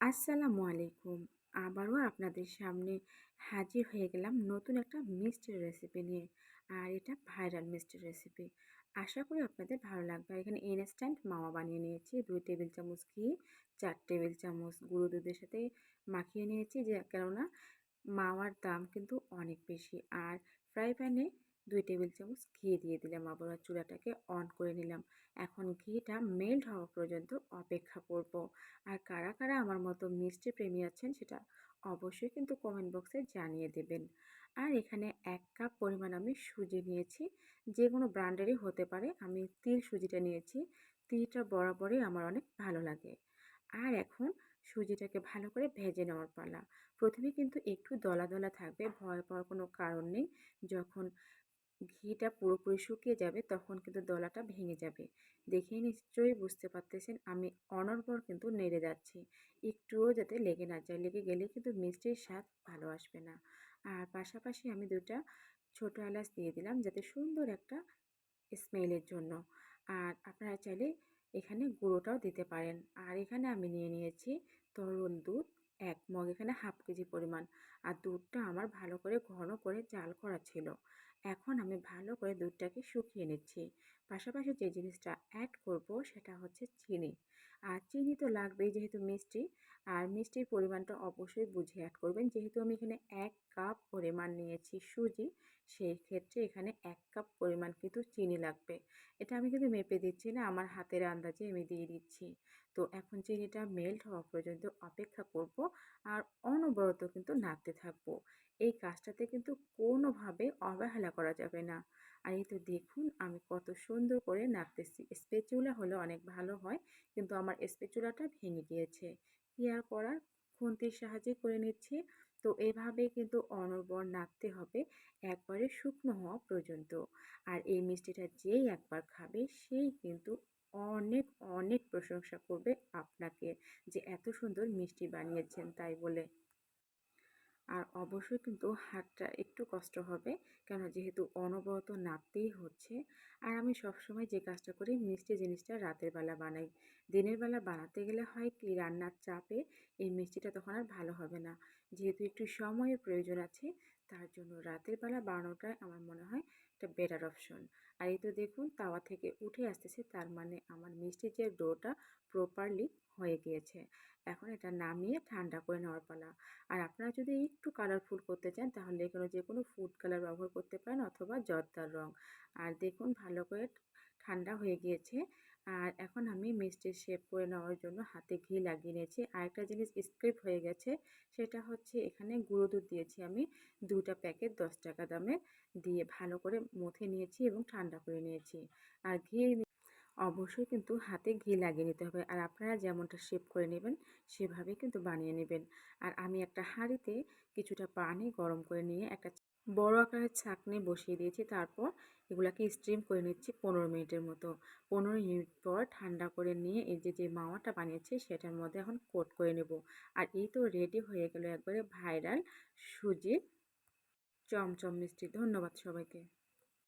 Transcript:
আসসালামু আলাইকুম। আবারও আপনাদের সামনে হাজির হয়ে গেলাম নতুন একটা মিষ্টির রেসিপি নিয়ে। আর এটা ভাইরাল মিষ্টির রেসিপি। আশা করি আপনাদের ভালো লাগবে। আর এখানে ইনস্ট্যান্ট মাওয়া বানিয়ে নিয়েছি। ২ টেবিল চামচ ঘি, ৪ টেবিল চামচ গুঁড়ো দুধের সাথে মাখিয়ে নিয়েছি কেননা মাওয়ার দাম কিন্তু অনেক বেশি। আর ফ্রাই প্যানে ২ টেবিল চামচ ঘি দিয়ে দিলাম। আবার চুলাটাকে অন করে নিলাম। এখন ঘিটা মেল্ট হওয়া পর্যন্ত অপেক্ষা করব। আর কারা কারা আমার মতো মিষ্টি প্রেমী আছেন সেটা অবশ্যই কিন্তু কমেন্ট বক্সে জানিয়ে দেবেন। আর এখানে ১ কাপ পরিমাণ আমি সুজি নিয়েছি। যেকোনো ব্র্যান্ডেরই হতে পারে। আমি তিল সুজিটা নিয়েছি। তিলটা বরাবরই আমার অনেক ভালো লাগে। আর এখন সুজিটাকে ভালো করে ভেজে নেওয়ার পালা। প্রথমে কিন্তু একটু দলা দলা থাকবে, ভয় পাওয়ার কোনো কারণ নেই। যখন ঘিটা পুরোপুরি শুকিয়ে যাবে তখন কিন্তু দলাটা ভেঙে যাবে। দেখেই নিশ্চয়ই বুঝতে পারতেছেন আমি অনর্গল কিন্তু নেড়ে যাচ্ছি। একটুও যাতে লেগে না যায়, লেগে গেলে কিন্তু মিষ্টির স্বাদ ভালো আসবে না। আর পাশাপাশি আমি ২ টা ছোট এলাচ দিয়ে দিলাম যাতে সুন্দর একটা স্মেলের জন্য। আর আপনারা চাইলে এখানে গুঁড়োটাও দিতে পারেন। আর এখানে আমি নিয়ে নিয়েছি তরল দুধ ১ মগ, এখানে হাফ কেজি পরিমাণ। আর দুধটা আমার ভালো করে ঘন করে জাল করা ছিল। এখন আমি ভালো করে দুধটাকে শুকিয়ে নিচ্ছি। পাশাপাশি যে জিনিসটা অ্যাড করব সেটা হচ্ছে চিনি। আর চিনি তো লাগবেই যেহেতু মিষ্টি। আর মিষ্টির পরিমাণটা অবশ্যই বুঝে অ্যাড করবেন। যেহেতু আমি এখানে ১ কাপ পরিমাণ নিয়েছি সুজি, সেই ক্ষেত্রে এখানে ১ কাপ পরিমাণ কিন্তু চিনি লাগবে। এটা আমি কিন্তু মেপে দিচ্ছি না, আমার হাতের আন্দাজে আমি দিয়ে দিচ্ছি। তো এখন চিনিটা মেল্ট হওয়া পর্যন্ত অপেক্ষা করব। আর অনবরত কিন্তু নাড়তে থাকবো। এই কাজটাতে কিন্তু কোনোভাবে অবহেলা করা যাবে না। আর এই তো দেখুন আমি কত সুন্দর করে নাড়তেছি। স্প্যাচুলা হলে অনেক ভালো হয়, কিন্তু আমার স্প্যাচুলাটা ভেঙে গিয়েছে। কি আর করার, খুন্তির সাহায্যে করে নিচ্ছি। তো এভাবে কিন্তু অনর্গল নাড়তে হবে একবারে শুকনো হওয়া পর্যন্ত। আর এই মিষ্টিটা যেই একবার খাবে সেই কিন্তু অনেক অনেক প্রশংসা করবে আপনাকে, যে এত সুন্দর মিষ্টি বানিয়েছেন তাই বলে। আর অবশ্যই কিন্তু হাতটা একটু কষ্ট হবে, কেন যেহেতু অনবরত নাড়তেই হচ্ছে। আর আমি সবসময় যে কাজটা করি, মিষ্টি জিনিসটা রাতের বেলা বানাই। দিনের বেলা বানাতে গেলে হয় কি, রান্নার চাপে এই মিষ্টিটা তখন আর ভালো হবে না। যেহেতু একটু সময়ের প্রয়োজন আছে, তার জন্য রাতের বেলা বানানোটাই আমার মনে হয় একটা বেটার অপশন। আর এই তো দেখুন তাওয়া থেকে উঠে আসতেছে, তার মানে আমার মিষ্টির যে ডোটা প্রপারলি হয়ে গিয়েছে। এখন এটা নামিয়ে ঠান্ডা করে নেওয়ার পালা। আর আপনারা যদি একটু কালারফুল করতে চান তাহলে এখানে যে কোনো ফুড কালার ব্যবহার করতে পারেন অথবা জর্দার রং। আর দেখুন ভালো করে ঠান্ডা হয়ে গিয়েছে। আর এখন আমি মিষ্টির শেপ করে নেওয়ার জন্য হাতে ঘি লাগিয়ে নিয়েছি। আরেকটা জিনিস স্কিপ হয়ে গেছে, সেটা হচ্ছে এখানে গুঁড়ো দুধ দিয়েছি আমি ২টা প্যাকেট ১০ টাকা দামের, দিয়ে ভালো করে মথে নিয়েছি এবং ঠান্ডা করে নিয়েছি। আর ঘি অবশ্যই কিন্তু হাতে ঘি লাগিয়ে নিতে হবে। আর আপনারা যেমনটা শেপ করে নেবেন সেভাবেই কিন্তু বানিয়ে নেবেন। আর আমি একটা হাঁড়িতে কিছুটা পানি গরম করে নিয়ে একটা বড় আকারের ছাঁকনি বসিয়ে দিয়েছি। তারপর এগুলাকে স্টিম করে নিচ্ছি ১৫ মিনিটের মতো। ১৫ মিনিট পর ঠান্ডা করে নিয়ে এই যে মাওয়াটা বানিয়েছি সেটার মধ্যে এখন কোট করে নেব। আর এই তো রেডি হয়ে গেল একবারে ভাইরাল সুজির চমচম মিষ্টি। ধন্যবাদ সবাইকে।